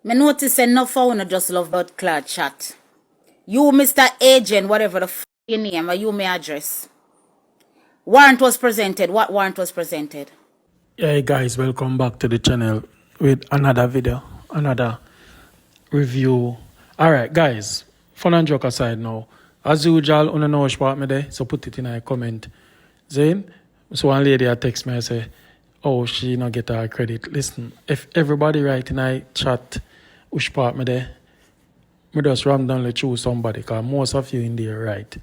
Me notice enough of you just love about clad chat. You, Mr. Agent, whatever the your name, or you may address. Warrant was presented. What warrant was presented? Hey guys, welcome back to the channel with another video, another review. Alright guys, fun and joke aside now. As usual, you know what me there, so put it in a comment. Zane, so one lady a text me and say, oh, she not get her credit. Listen, if everybody write in a chat which part me there, me just randomly choose somebody because most of you in there right.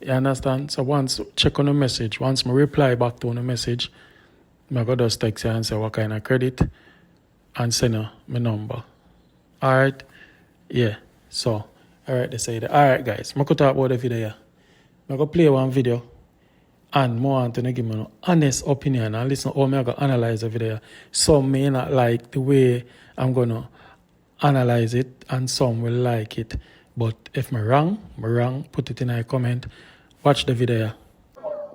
You understand? So once check on the message, once me reply back to the message, I go just text you and say what kind of credit and send her my number. Alright? Yeah. So, alright, they say that. Alright guys, I could talk about the video here. I go play one video and more want to give me an honest opinion and listen how I go analyze the video. Some may not like the way I'm gonna analyze it and some will like it. But if I'm wrong, put it in a comment. Watch the video here.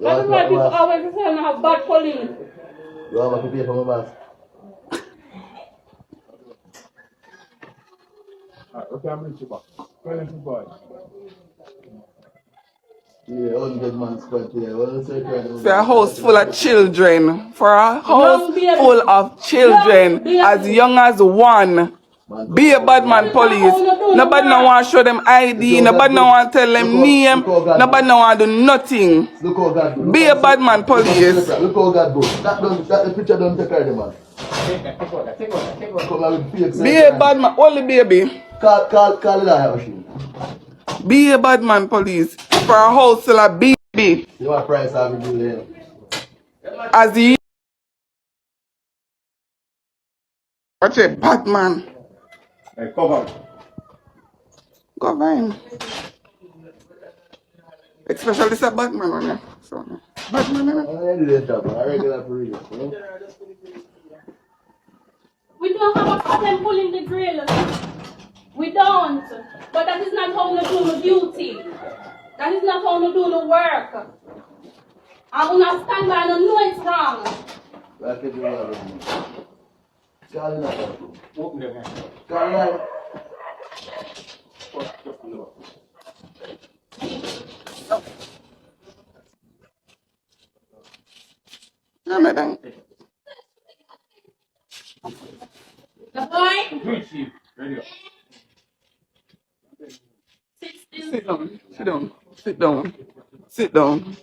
That's why people always say I have bad police. You have to pay for my boss. Okay, I'm reaching back. Yeah, all the good man's cut here. For a house full of children, for a house full of children, as young as one. Be a bad man police. Nobody no want to show them ID. Nobody no want to tell them name. Nobody no want to do nothing. Be a bad man police. Look how God goes. That the picture don't take care of the man. Be a bad man. Only baby. Call the machine. Be a bad man police. For a house full of baby. You know what price I will do there? As the watch a bad man. Hey, cover. Govern. Especially this a bad man on there. So, bad man on there. I do that job. I regular for real. We don't have a problem pulling the drill. We don't. But that is not how we do the duty. That is not how we do the work. I'm gonna stand by and know it's wrong. Like it, you know. Call the number. Open them. Call the number. Yeah, madam. The boy, Good chief. Ready up. 16. Sit down. Sit down. Sit down. Sit down.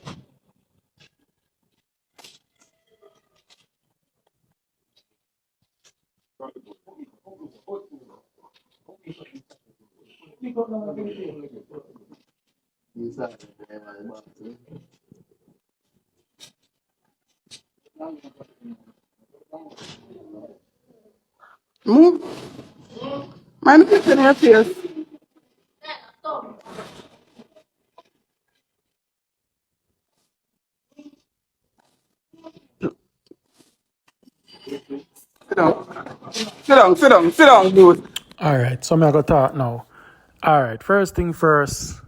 Move. Man, it's in your face. Sit down. Sit down, dude. Alright, so I go talk now. Alright, first thing first,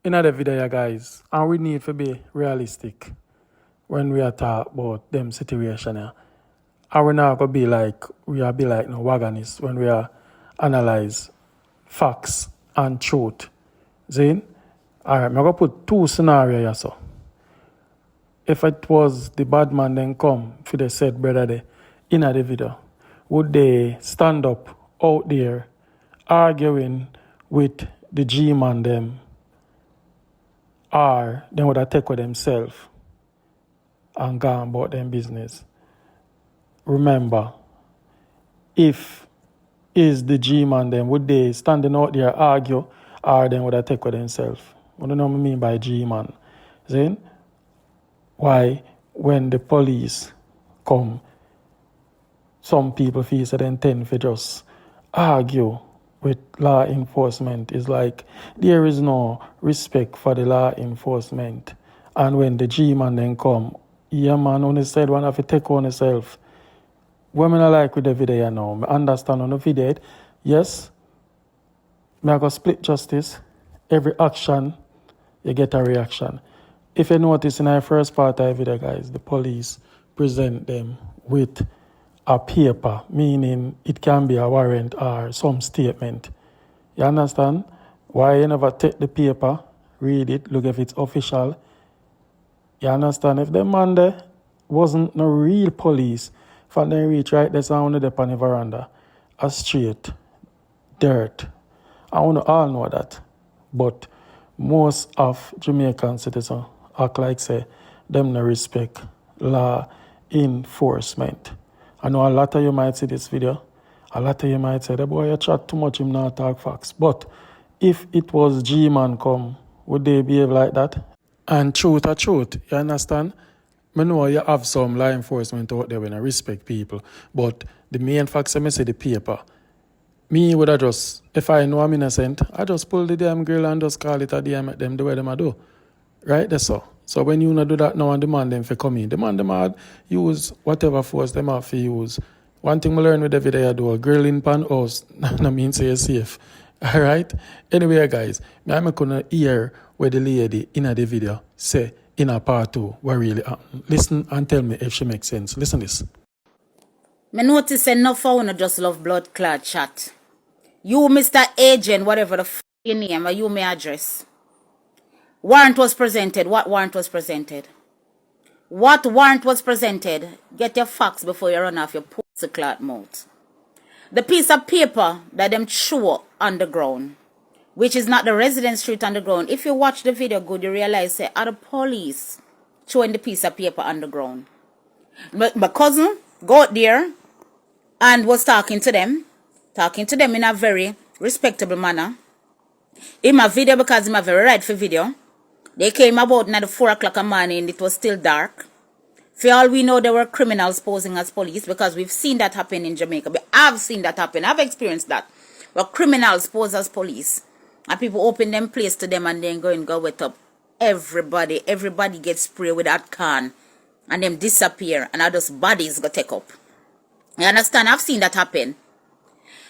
in the video guys, and we need to be realistic when we are talk about them situation here. And we're not gonna be like no wagonists when we are analyze facts and truth. Zane? Alright, I'm gonna put two scenarios here so. If it was the bad man then come for the said brother there in the video, would they stand up out there arguing with the G-man them, or they would have take with themselves and go about them business? Remember, if is the G-man them, would they standing out there argue, or they would have take with themselves? What do you know what I mean by G-man? Then why when the police come, some people feel that they intend for just argue with law enforcement. It's like there is no respect for the law enforcement. And when the G-man then come, yeah man, on the side one have to take on himself. What I like with the video now, I understand on the video, yes, I go split justice. Every action, you get a reaction. If you notice in our first part of the video, guys, the police present them with a paper, meaning it can be a warrant or some statement. You understand? Why you never take the paper, read it, look if it's official. You understand? If the man there wasn't no real police, from them reach right there sound on the veranda, a straight dirt. I want to all know that. But most of Jamaican citizens act like say them no respect law enforcement. I know a lot of you might see this video. A lot of you might say, the boy you chat too much, him not talk facts. But if it was G-man come, would they behave like that? And truth are truth, you understand? I know you have some law enforcement out there when I respect people. But the main facts I say the paper. Me would have just, if I know I'm innocent, I just pull the damn grill and just call it a day and make them do what them a do. Right? That's so. So when you not do that now and demand them for come in, demand them hard, use whatever force them have to use. One thing I learn with every day I do, a grilling pan house, no mean say you're safe. Alright? Anyway guys, I'm gonna hear where the lady in the video say in a part 2 what really happened. Listen and tell me if she makes sense. Listen this. Me notice enough for una just love blood clot chat. You Mr. Agent, whatever the your name, or you may address. Warrant was presented. What warrant was presented? What warrant was presented? Get your facts before you run off your pussy clot mouth. The piece of paper that them threw on the ground, which is not the residence street on the ground. If you watch the video good, you realize say are the police throwing the piece of paper on the ground. My cousin go out there and was talking to them in a very respectable manner. In my video, because in my very right for video, they came about at 4 o'clock in the morning. It was still dark. For all we know, there were criminals posing as police, because we've seen that happen in Jamaica. I've seen that happen. I've experienced that. Where criminals pose as police, and people open them place to them and then go wet up everybody. Everybody gets sprayed with that can, and them disappear, and all those bodies go take up. You understand? I've seen that happen.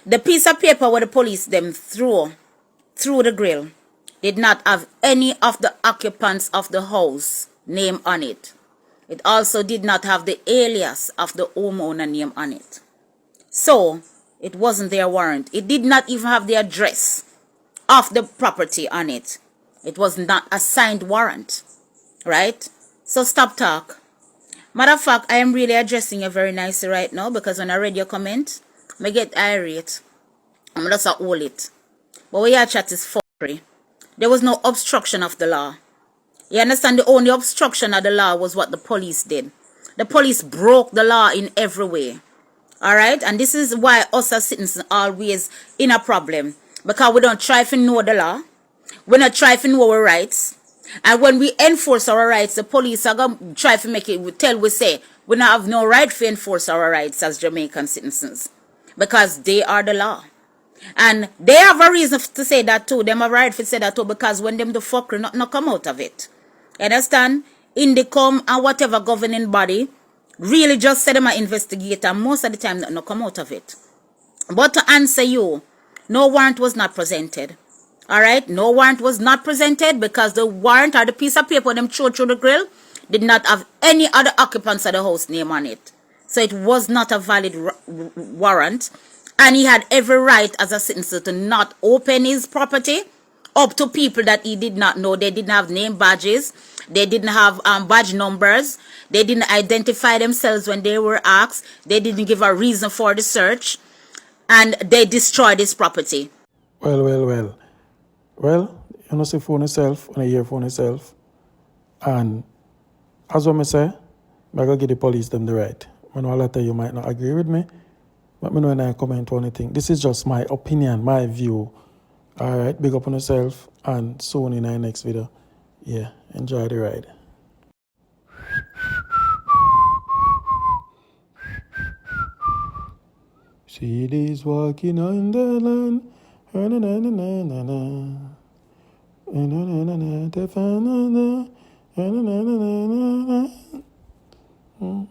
The piece of paper where the police them threw through the grill did not have any of the occupants of the house name on it. It also did not have the alias of the homeowner name on it. So, it wasn't their warrant. It did not even have the address of the property on it. It was not a signed warrant. Right? So, stop talk. Matter of fact, I am really addressing you very nicely right now, because when I read your comment, I get irate. I'm just a hold it. But what your chat is fuckery. There was no obstruction of the law. You understand? The only obstruction of the law was what the police did. The police broke the law in every way. Alright? And this is why us as citizens always in a problem. Because we don't try to know the law. We don't try to know our rights. And when we enforce our rights, the police are going to try to make it, we say, we don't have no right to enforce our rights as Jamaican citizens. Because they are the law. And they have a reason to say that too. Them have a right to say that too, because when them the fuckery not come out of it. You understand? Indicom and whatever governing body really just say them a investigate, and most of the time not come out of it. But to answer you, no warrant was not presented. Alright? No warrant was not presented, because the warrant or the piece of paper them threw through the grill did not have any other occupants of the house name on it. So it was not a valid warrant. And he had every right as a citizen to not open his property up to people that he did not know. They didn't have name badges. They didn't have badge numbers. They didn't identify themselves when they were asked. They didn't give a reason for the search. And they destroyed his property. Well, you know, see phone yourself, on a hear phone yourself. And as what I say, I'm going to give the police them the right. I know a lot of you might not agree with me. Let me know when I comment on anything. This is just my opinion, my view. Alright, big up on yourself, and soon in our next video. Yeah, enjoy the ride. See these walking on the land. Na na na na na na.